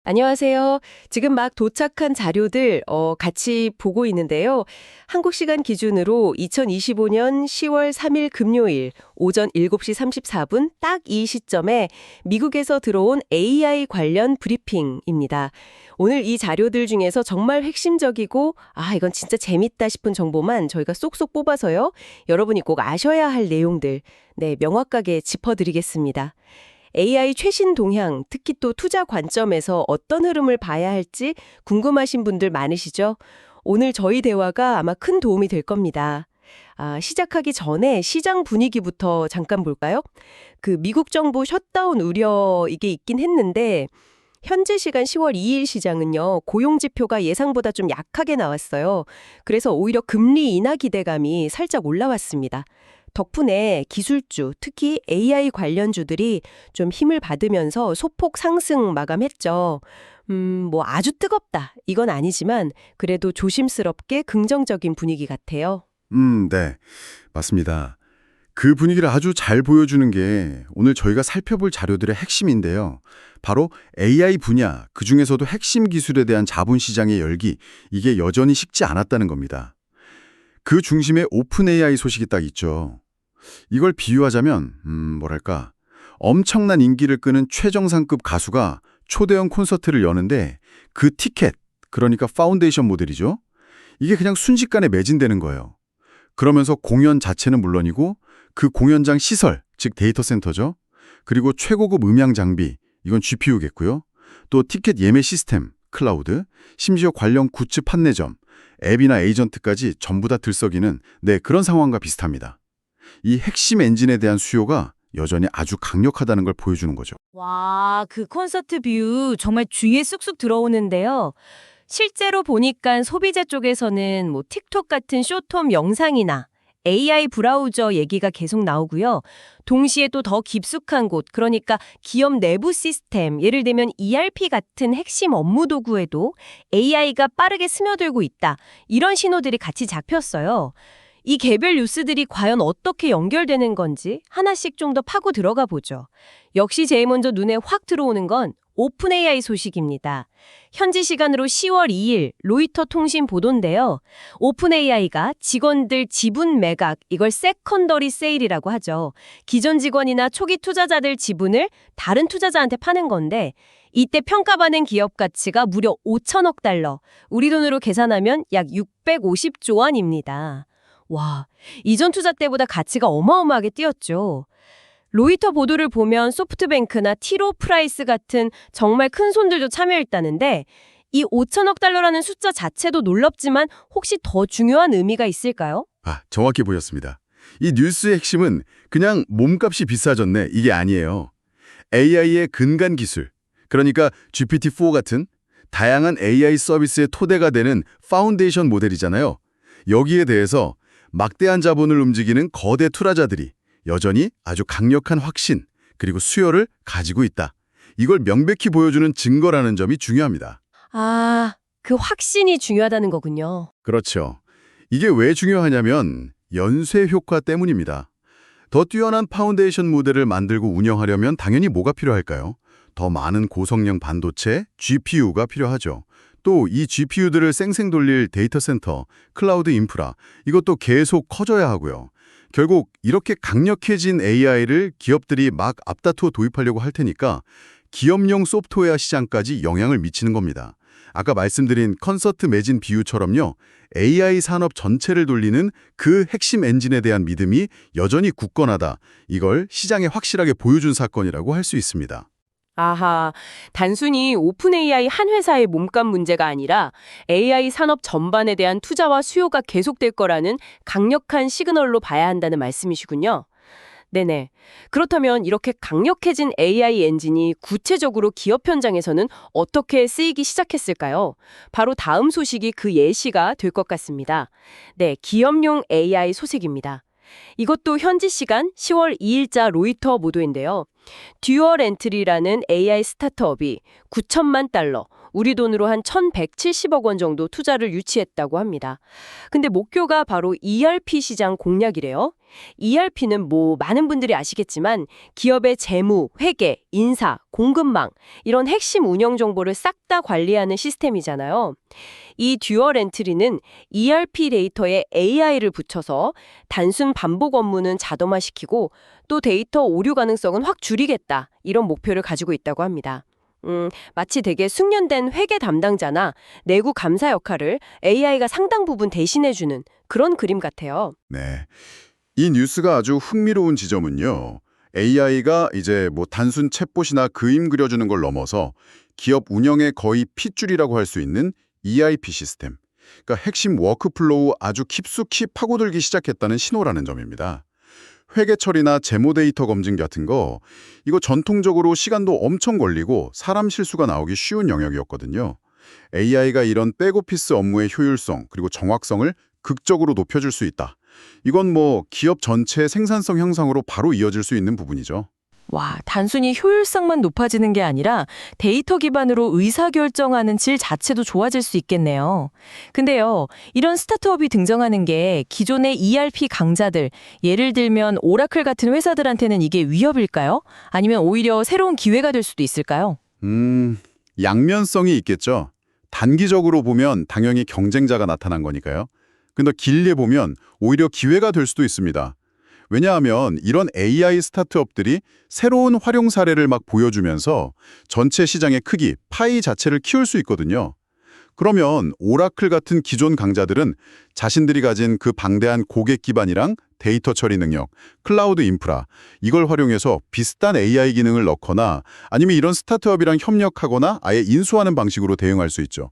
안녕하세요. 지금 막 도착한 자료들 같이 보고 있는데요. 한국 시간 기준으로 2025년 10월 3일 금요일 오전 7시 34분 딱 이 시점에 미국에서 들어온 AI 관련 브리핑입니다. 오늘 이 자료들 중에서 정말 핵심적이고 이건 진짜 재밌다 싶은 정보만 저희가 쏙쏙 뽑아서요. 여러분이 꼭 아셔야 할 내용들 명확하게 짚어드리겠습니다. AI 최신 동향, 특히 또 투자 관점에서 어떤 흐름을 봐야 할지 궁금하신 분들 많으시죠? 오늘 저희 대화가 아마 큰 도움이 될 겁니다. 시작하기 전에 시장 분위기부터 잠깐 볼까요? 그 미국 정부 셧다운 우려 이게 있긴 했는데 현지 시간 10월 2일 시장은요, 고용 지표가 예상보다 좀 약하게 나왔어요. 그래서 오히려 금리 인하 기대감이 살짝 올라왔습니다. 덕분에 기술주, 특히 AI 관련주들이 좀 힘을 받으면서 소폭 상승 마감했죠. 아주 뜨겁다. 이건 아니지만 그래도 조심스럽게 긍정적인 분위기 같아요. 네. 맞습니다. 그 분위기를 아주 잘 보여주는 게 오늘 저희가 살펴볼 자료들의 핵심인데요. 바로 AI 분야, 그중에서도 핵심 기술에 대한 자본시장의 열기, 이게 여전히 식지 않았다는 겁니다. 그 중심에 오픈 AI 소식이 딱 있죠. 이걸 비유하자면 뭐랄까, 엄청난 인기를 끄는 최정상급 가수가 초대형 콘서트를 여는데 그 티켓, 그러니까 파운데이션 모델이죠. 이게 그냥 순식간에 매진되는 거예요. 그러면서 공연 자체는 물론이고 그 공연장 시설, 즉 데이터 센터죠. 그리고 최고급 음향 장비, 이건 GPU겠고요. 또 티켓 예매 시스템, 클라우드, 심지어 관련 굿즈 판매점, 앱이나 에이전트까지 전부 다 들썩이는 그런 상황과 비슷합니다. 이 핵심 엔진에 대한 수요가 여전히 아주 강력하다는 걸 보여주는 거죠. 와, 그 콘서트 뷰 정말 귀에 쑥쑥 들어오는데요. 실제로 보니까 소비자 쪽에서는 틱톡 같은 숏폼 영상이나 AI 브라우저 얘기가 계속 나오고요. 동시에 또 더 깊숙한 곳, 그러니까 기업 내부 시스템, 예를 들면 ERP 같은 핵심 업무 도구에도 AI가 빠르게 스며들고 있다. 이런 신호들이 같이 잡혔어요. 이 개별 뉴스들이 과연 어떻게 연결되는 건지 하나씩 좀 더 파고 들어가 보죠. 역시 제일 먼저 눈에 확 들어오는 건 오픈 AI 소식입니다. 현지 시간으로 10월 2일 로이터 통신 보도인데요. 오픈 AI가 직원들 지분 매각, 이걸 세컨더리 세일이라고 하죠. 기존 직원이나 초기 투자자들 지분을 다른 투자자한테 파는 건데 이때 평가받은 기업 가치가 무려 5천억 달러, 우리 돈으로 계산하면 약 650조 원입니다. 와, 이전 투자 때보다 가치가 어마어마하게 뛰었죠. 로이터 보도를 보면 소프트뱅크나 티로 프라이스 같은 정말 큰 손들도 참여했다는데 이 5천억 달러라는 숫자 자체도 놀랍지만 혹시 더 중요한 의미가 있을까요? 정확히 보셨습니다. 이 뉴스의 핵심은 그냥 몸값이 비싸졌네, 이게 아니에요. AI의 근간 기술, 그러니까 GPT-4 같은 다양한 AI 서비스의 토대가 되는 파운데이션 모델이잖아요. 여기에 대해서 막대한 자본을 움직이는 거대 투자자들이 여전히 아주 강력한 확신, 그리고 수요를 가지고 있다. 이걸 명백히 보여주는 증거라는 점이 중요합니다. 그 확신이 중요하다는 거군요. 그렇죠. 이게 왜 중요하냐면 연쇄 효과 때문입니다. 더 뛰어난 파운데이션 모델을 만들고 운영하려면 당연히 뭐가 필요할까요? 더 많은 고성능 반도체, GPU가 필요하죠. 또 이 GPU들을 쌩쌩 돌릴 데이터 센터, 클라우드 인프라, 이것도 계속 커져야 하고요. 결국 이렇게 강력해진 AI를 기업들이 막 앞다투어 도입하려고 할 테니까 기업용 소프트웨어 시장까지 영향을 미치는 겁니다. 아까 말씀드린 콘서트 매진 비유처럼요. AI 산업 전체를 돌리는 그 핵심 엔진에 대한 믿음이 여전히 굳건하다. 이걸 시장에 확실하게 보여준 사건이라고 할 수 있습니다. 단순히 오픈 AI 한 회사의 몸값 문제가 아니라 AI 산업 전반에 대한 투자와 수요가 계속될 거라는 강력한 시그널로 봐야 한다는 말씀이시군요. 네네. 그렇다면 이렇게 강력해진 AI 엔진이 구체적으로 기업 현장에서는 어떻게 쓰이기 시작했을까요? 바로 다음 소식이 그 예시가 될 것 같습니다. 기업용 AI 소식입니다. 이것도 현지 시간 10월 2일자 로이터 보도인데요. 듀얼 엔트리라는 AI 스타트업이 9천만 달러, 우리 돈으로 한 1,170억 원 정도 투자를 유치했다고 합니다. 근데 목표가 바로 ERP 시장 공략이래요. ERP는 많은 분들이 아시겠지만 기업의 재무, 회계, 인사, 공급망 이런 핵심 운영 정보를 싹 다 관리하는 시스템이잖아요. 이 듀얼 엔트리는 ERP 데이터에 AI를 붙여서 단순 반복 업무는 자동화시키고 또 데이터 오류 가능성은 확 줄이겠다 이런 목표를 가지고 있다고 합니다. 마치 되게 숙련된 회계 담당자나 내구 감사 역할을 AI가 상당 부분 대신해주는 그런 그림 같아요. 네. 이 뉴스가 아주 흥미로운 지점은요. AI가 이제 단순 챗봇이나 그림 그려주는 걸 넘어서 기업 운영의 거의 핏줄이라고 할 수 있는 ERP 시스템, 그러니까 핵심 워크플로우 아주 깊숙이 파고들기 시작했다는 신호라는 점입니다. 회계 처리나 재무 데이터 검증 같은 거, 이거 전통적으로 시간도 엄청 걸리고 사람 실수가 나오기 쉬운 영역이었거든요. AI가 이런 백오피스 업무의 효율성 그리고 정확성을 극적으로 높여줄 수 있다. 이건 기업 전체의 생산성 향상으로 바로 이어질 수 있는 부분이죠. 와, 단순히 효율성만 높아지는 게 아니라 데이터 기반으로 의사결정하는 질 자체도 좋아질 수 있겠네요. 근데요, 이런 스타트업이 등장하는 게 기존의 ERP 강자들, 예를 들면 오라클 같은 회사들한테는 이게 위협일까요? 아니면 오히려 새로운 기회가 될 수도 있을까요? 양면성이 있겠죠. 단기적으로 보면 당연히 경쟁자가 나타난 거니까요. 근데 길게 보면 오히려 기회가 될 수도 있습니다. 왜냐하면 이런 AI 스타트업들이 새로운 활용 사례를 막 보여주면서 전체 시장의 크기, 파이 자체를 키울 수 있거든요. 그러면 오라클 같은 기존 강자들은 자신들이 가진 그 방대한 고객 기반이랑 데이터 처리 능력, 클라우드 인프라, 이걸 활용해서 비슷한 AI 기능을 넣거나 아니면 이런 스타트업이랑 협력하거나 아예 인수하는 방식으로 대응할 수 있죠.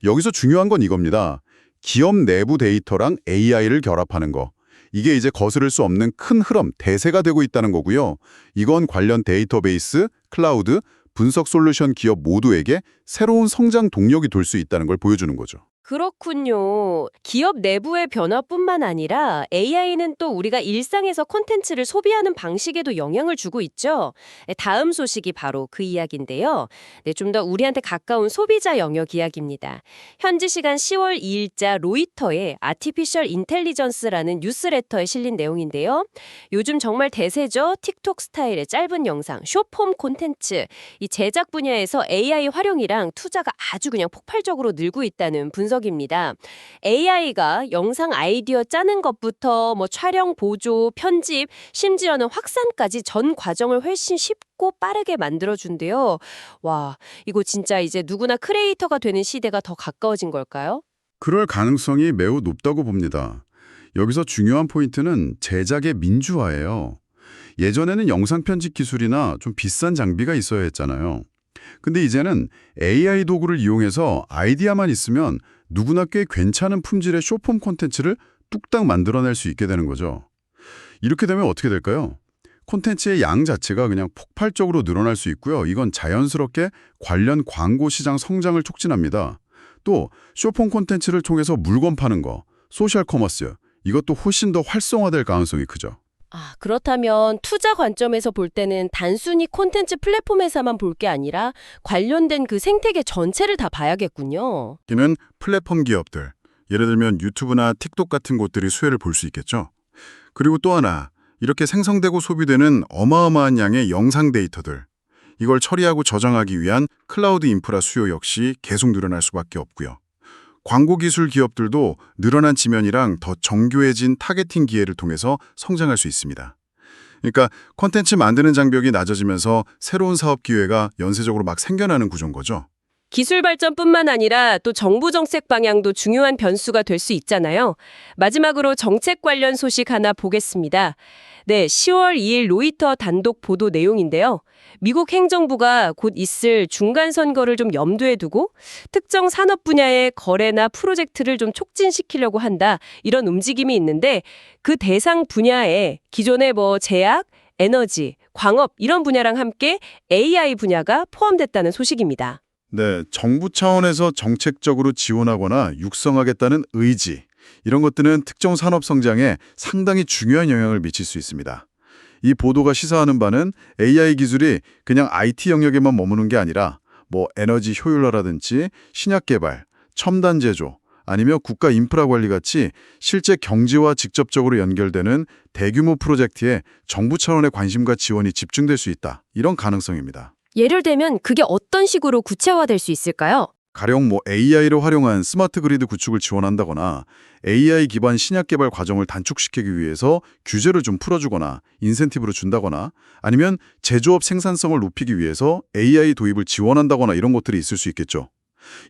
여기서 중요한 건 이겁니다. 기업 내부 데이터랑 AI를 결합하는 거. 이게 이제 거스를 수 없는 큰 흐름, 대세가 되고 있다는 거고요. 이건 관련 데이터베이스, 클라우드, 분석 솔루션 기업 모두에게 새로운 성장 동력이 될 수 있다는 걸 보여주는 거죠. 그렇군요. 기업 내부의 변화뿐만 아니라 AI는 또 우리가 일상에서 콘텐츠를 소비하는 방식에도 영향을 주고 있죠. 다음 소식이 바로 그 이야기인데요. 좀 더 우리한테 가까운 소비자 영역 이야기입니다. 현지 시간 10월 2일자 로이터의 아티피셜 인텔리전스라는 뉴스레터에 실린 내용인데요. 요즘 정말 대세죠. 틱톡 스타일의 짧은 영상, 숏폼 콘텐츠. 이 제작 분야에서 AI 활용이랑 투자가 아주 그냥 폭발적으로 늘고 있다는 분석입니다. AI가 영상 아이디어 짜는 것부터 촬영, 보조, 편집, 심지어는 확산까지 전 과정을 훨씬 쉽고 빠르게 만들어준대요. 와, 이거 진짜 이제 누구나 크리에이터가 되는 시대가 더 가까워진 걸까요? 그럴 가능성이 매우 높다고 봅니다. 여기서 중요한 포인트는 제작의 민주화예요. 예전에는 영상 편집 기술이나 좀 비싼 장비가 있어야 했잖아요. 근데 이제는 AI 도구를 이용해서 아이디어만 있으면 누구나 꽤 괜찮은 품질의 숏폼 콘텐츠를 뚝딱 만들어낼 수 있게 되는 거죠. 이렇게 되면 어떻게 될까요? 콘텐츠의 양 자체가 그냥 폭발적으로 늘어날 수 있고요. 이건 자연스럽게 관련 광고 시장 성장을 촉진합니다. 또 숏폼 콘텐츠를 통해서 물건 파는 거, 소셜 커머스, 이것도 훨씬 더 활성화될 가능성이 크죠. 그렇다면 투자 관점에서 볼 때는 단순히 콘텐츠 플랫폼에서만 볼 게 아니라 관련된 그 생태계 전체를 다 봐야겠군요. 여기는 플랫폼 기업들, 예를 들면 유튜브나 틱톡 같은 곳들이 수혜를 볼 수 있겠죠. 그리고 또 하나, 이렇게 생성되고 소비되는 어마어마한 양의 영상 데이터들, 이걸 처리하고 저장하기 위한 클라우드 인프라 수요 역시 계속 늘어날 수밖에 없고요. 광고 기술 기업들도 늘어난 지면이랑 더 정교해진 타겟팅 기회를 통해서 성장할 수 있습니다. 그러니까 콘텐츠 만드는 장벽이 낮아지면서 새로운 사업 기회가 연쇄적으로 막 생겨나는 구조인 거죠. 기술 발전뿐만 아니라 또 정부 정책 방향도 중요한 변수가 될 수 있잖아요. 마지막으로 정책 관련 소식 하나 보겠습니다. 10월 2일 로이터 단독 보도 내용인데요. 미국 행정부가 곧 있을 중간 선거를 좀 염두에 두고 특정 산업 분야의 거래나 프로젝트를 좀 촉진시키려고 한다. 이런 움직임이 있는데 그 대상 분야에 기존의 제약, 에너지, 광업 이런 분야랑 함께 AI 분야가 포함됐다는 소식입니다. 네, 정부 차원에서 정책적으로 지원하거나 육성하겠다는 의지, 이런 것들은 특정 산업 성장에 상당히 중요한 영향을 미칠 수 있습니다. 이 보도가 시사하는 바는 AI 기술이 그냥 IT 영역에만 머무는 게 아니라 뭐 에너지 효율화라든지 신약 개발, 첨단 제조, 아니면 국가 인프라 관리 같이 실제 경제와 직접적으로 연결되는 대규모 프로젝트에 정부 차원의 관심과 지원이 집중될 수 있다. 이런 가능성입니다. 예를 들면 그게 어떤 식으로 구체화될 수 있을까요? 가령 뭐 AI를 활용한 스마트 그리드 구축을 지원한다거나 AI 기반 신약 개발 과정을 단축시키기 위해서 규제를 좀 풀어주거나 인센티브를 준다거나 아니면 제조업 생산성을 높이기 위해서 AI 도입을 지원한다거나 이런 것들이 있을 수 있겠죠.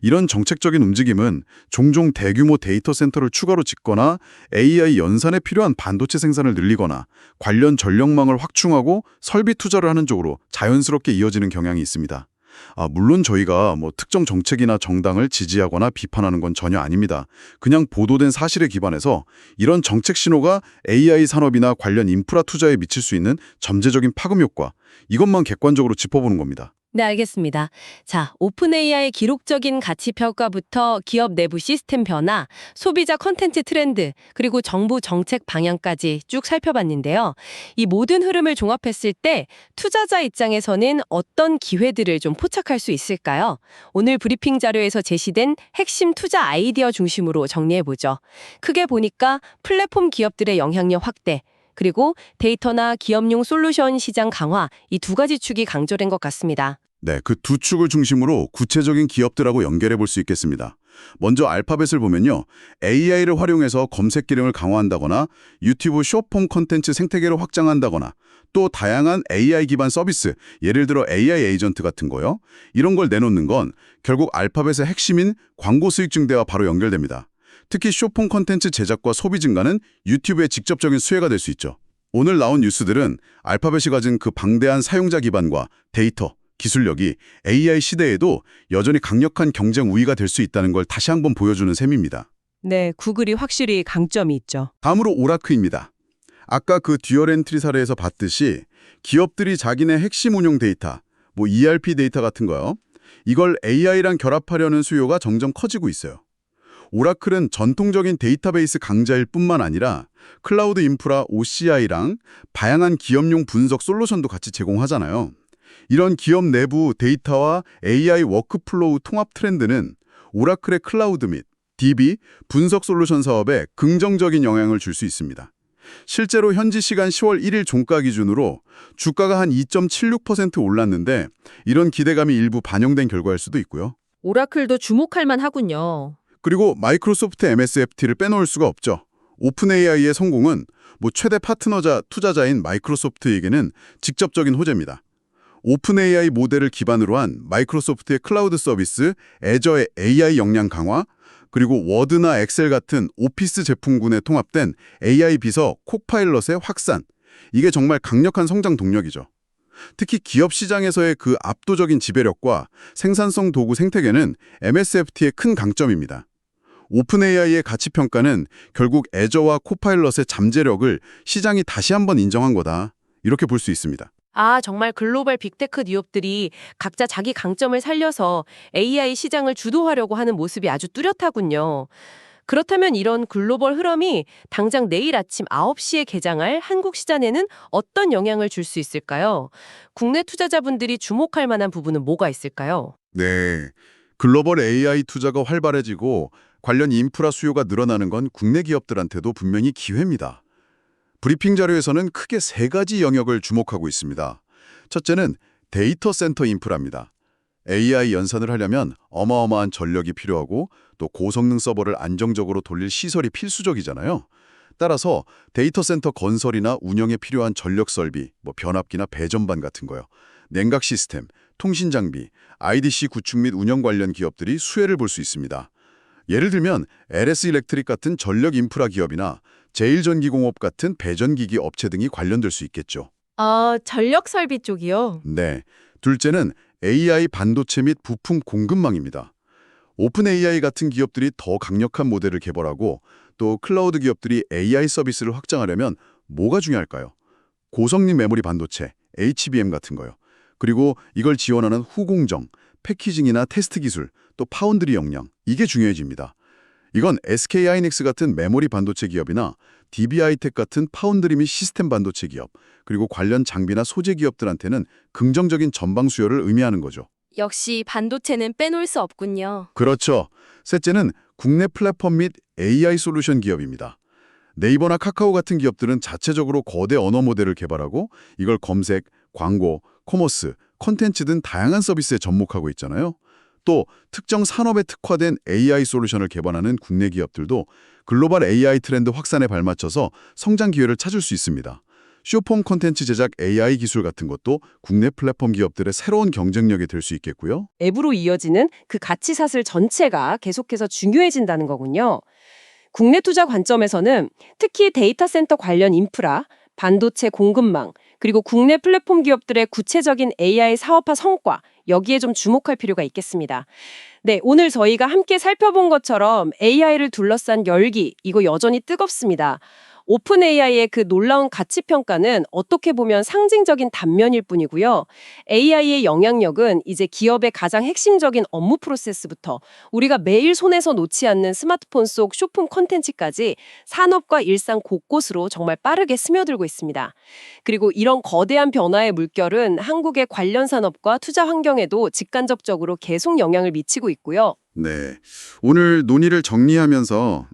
이런 정책적인 움직임은 종종 대규모 데이터 센터를 추가로 짓거나 AI 연산에 필요한 반도체 생산을 늘리거나 관련 전력망을 확충하고 설비 투자를 하는 쪽으로 자연스럽게 이어지는 경향이 있습니다. 물론 저희가 뭐 특정 정책이나 정당을 지지하거나 비판하는 건 전혀 아닙니다. 그냥 보도된 사실에 기반해서 이런 정책 신호가 AI 산업이나 관련 인프라 투자에 미칠 수 있는 잠재적인 파급 효과, 이것만 객관적으로 짚어보는 겁니다. 네, 알겠습니다. 자, 오픈 AI의 기록적인 가치 평가부터 기업 내부 시스템 변화, 소비자 컨텐츠 트렌드, 그리고 정부 정책 방향까지 쭉 살펴봤는데요. 이 모든 흐름을 종합했을 때 투자자 입장에서는 어떤 기회들을 좀 포착할 수 있을까요? 오늘 브리핑 자료에서 제시된 핵심 투자 아이디어 중심으로 정리해보죠. 크게 보니까 플랫폼 기업들의 영향력 확대, 그리고 데이터나 기업용 솔루션 시장 강화, 이 두 가지 축이 강조된 것 같습니다. 네, 그 두 축을 중심으로 구체적인 기업들하고 연결해 볼 수 있겠습니다. 먼저 알파벳을 보면요. AI를 활용해서 검색 기능을 강화한다거나 유튜브 숏폼 콘텐츠 생태계를 확장한다거나 또 다양한 AI 기반 서비스, 예를 들어 AI 에이전트 같은 거요. 이런 걸 내놓는 건 결국 알파벳의 핵심인 광고 수익 증대와 바로 연결됩니다. 특히 숏폼 콘텐츠 제작과 소비 증가는 유튜브의 직접적인 수혜가 될 수 있죠. 오늘 나온 뉴스들은 알파벳이 가진 그 방대한 사용자 기반과 데이터, 기술력이 AI 시대에도 여전히 강력한 경쟁 우위가 될 수 있다는 걸 다시 한번 보여주는 셈입니다. 네, 구글이 확실히 강점이 있죠. 다음으로 오라클입니다. 아까 그 듀얼 엔트리 사례에서 봤듯이 기업들이 자기네 핵심 운용 데이터, 뭐 ERP 데이터 같은 거요. 이걸 AI랑 결합하려는 수요가 점점 커지고 있어요. 오라클은 전통적인 데이터베이스 강자일 뿐만 아니라 클라우드 인프라 OCI랑 다양한 기업용 분석 솔루션도 같이 제공하잖아요. 이런 기업 내부 데이터와 AI 워크플로우 통합 트렌드는 오라클의 클라우드 및 DB 분석 솔루션 사업에 긍정적인 영향을 줄 수 있습니다. 실제로 현지 시간 10월 1일 종가 기준으로 주가가 한 2.76% 올랐는데 이런 기대감이 일부 반영된 결과일 수도 있고요. 오라클도 주목할 만하군요. 그리고 마이크로소프트 MSFT를 빼놓을 수가 없죠. 오픈 AI의 성공은 뭐 최대 파트너자 투자자인 마이크로소프트에게는 직접적인 호재입니다. 오픈 AI 모델을 기반으로 한 마이크로소프트의 클라우드 서비스, 애저의 AI 역량 강화, 그리고 워드나 엑셀 같은 오피스 제품군에 통합된 AI 비서 코파일럿의 확산, 이게 정말 강력한 성장 동력이죠. 특히 기업 시장에서의 그 압도적인 지배력과 생산성 도구 생태계는 MSFT의 큰 강점입니다. 오픈 AI의 가치 평가는 결국 애저와 코파일럿의 잠재력을 시장이 다시 한번 인정한 거다. 이렇게 볼 수 있습니다. 정말 글로벌 빅테크 기업들이 각자 자기 강점을 살려서 AI 시장을 주도하려고 하는 모습이 아주 뚜렷하군요. 그렇다면 이런 글로벌 흐름이 당장 내일 아침 9시에 개장할 한국 시장에는 어떤 영향을 줄 수 있을까요? 국내 투자자분들이 주목할 만한 부분은 뭐가 있을까요? 네, 글로벌 AI 투자가 활발해지고 관련 인프라 수요가 늘어나는 건 국내 기업들한테도 분명히 기회입니다. 브리핑 자료에서는 크게 세 가지 영역을 주목하고 있습니다. 첫째는 데이터 센터 인프라입니다. AI 연산을 하려면 어마어마한 전력이 필요하고 또 고성능 서버를 안정적으로 돌릴 시설이 필수적이잖아요. 따라서 데이터 센터 건설이나 운영에 필요한 전력 설비, 뭐 변압기나 배전반 같은 거요. 냉각 시스템, 통신 장비, IDC 구축 및 운영 관련 기업들이 수혜를 볼 수 있습니다. 예를 들면 LS 일렉트릭 같은 전력 인프라 기업이나 제일전기공업 같은 배전기기 업체 등이 관련될 수 있겠죠. 전력 설비 쪽이요? 네. 둘째는 AI 반도체 및 부품 공급망입니다. 오픈 AI 같은 기업들이 더 강력한 모델을 개발하고 또 클라우드 기업들이 AI 서비스를 확장하려면 뭐가 중요할까요? 고성능 메모리 반도체, HBM 같은 거요. 그리고 이걸 지원하는 후공정, 패키징이나 테스트 기술, 또 파운드리 역량, 이게 중요해집니다. 이건 SK 하이닉스 같은 메모리 반도체 기업이나 DB하이텍 같은 파운드리 및 시스템 반도체 기업, 그리고 관련 장비나 소재 기업들한테는 긍정적인 전방 수요를 의미하는 거죠. 역시 반도체는 빼놓을 수 없군요. 그렇죠. 셋째는 국내 플랫폼 및 AI 솔루션 기업입니다. 네이버나 카카오 같은 기업들은 자체적으로 거대 언어 모델을 개발하고 이걸 검색, 광고, 커머스, 콘텐츠 등 다양한 서비스에 접목하고 있잖아요. 또 특정 산업에 특화된 AI 솔루션을 개발하는 국내 기업들도 글로벌 AI 트렌드 확산에 발맞춰서 성장 기회를 찾을 수 있습니다. 쇼폼 콘텐츠 제작 AI 기술 같은 것도 국내 플랫폼 기업들의 새로운 경쟁력이 될 수 있겠고요. 앱으로 이어지는 그 가치 사슬 전체가 계속해서 중요해진다는 거군요. 국내 투자 관점에서는 특히 데이터 센터 관련 인프라, 반도체 공급망, 그리고 국내 플랫폼 기업들의 구체적인 AI 사업화 성과, 여기에 좀 주목할 필요가 있겠습니다. 네, 오늘 저희가 함께 살펴본 것처럼 AI를 둘러싼 열기, 이거 여전히 뜨겁습니다. 오픈 AI의 그 놀라운 가치 평가는 어떻게 보면 상징적인 단면일 뿐이고요. AI의 영향력은 이제 기업의 가장 핵심적인 업무 프로세스부터 우리가 매일 손에서 놓지 않는 스마트폰 속 쇼폼 콘텐츠까지 산업과 일상 곳곳으로 정말 빠르게 스며들고 있습니다. 그리고 이런 거대한 변화의 물결은 한국의 관련 산업과 투자 환경에도 직간접적으로 계속 영향을 미치고 있고요. 네. 오늘 논의를 정리하면서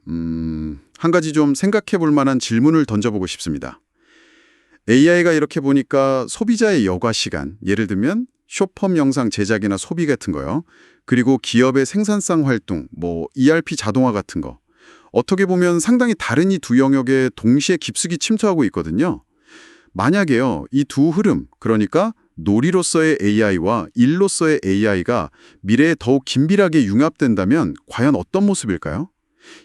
한 가지 좀 생각해 볼 만한 질문을 던져보고 싶습니다. AI가 이렇게 보니까 소비자의 여가 시간, 예를 들면 쇼폼 영상 제작이나 소비 같은 거요. 그리고 기업의 생산성 활동, ERP 자동화 같은 거. 어떻게 보면 상당히 다른 이 두 영역에 동시에 깊숙이 침투하고 있거든요. 만약에요, 이 두 흐름, 그러니까 놀이로서의 AI와 일로서의 AI가 미래에 더욱 긴밀하게 융합된다면 과연 어떤 모습일까요?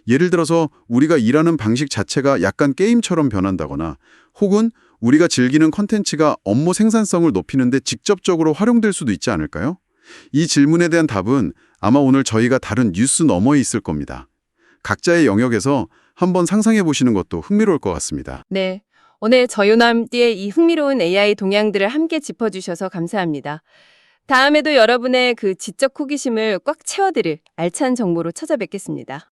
예를 들어서 우리가 일하는 방식 자체가 약간 게임처럼 변한다거나 혹은 우리가 즐기는 콘텐츠가 업무 생산성을 높이는 데 직접적으로 활용될 수도 있지 않을까요? 이 질문에 대한 답은 아마 오늘 저희가 다룬 뉴스 너머에 있을 겁니다. 각자의 영역에서 한번 상상해 보시는 것도 흥미로울 것 같습니다. 네, 오늘 저요남띠의 이 흥미로운 AI 동향들을 함께 짚어주셔서 감사합니다. 다음에도 여러분의 그 지적 호기심을 꽉 채워드릴 알찬 정보로 찾아뵙겠습니다.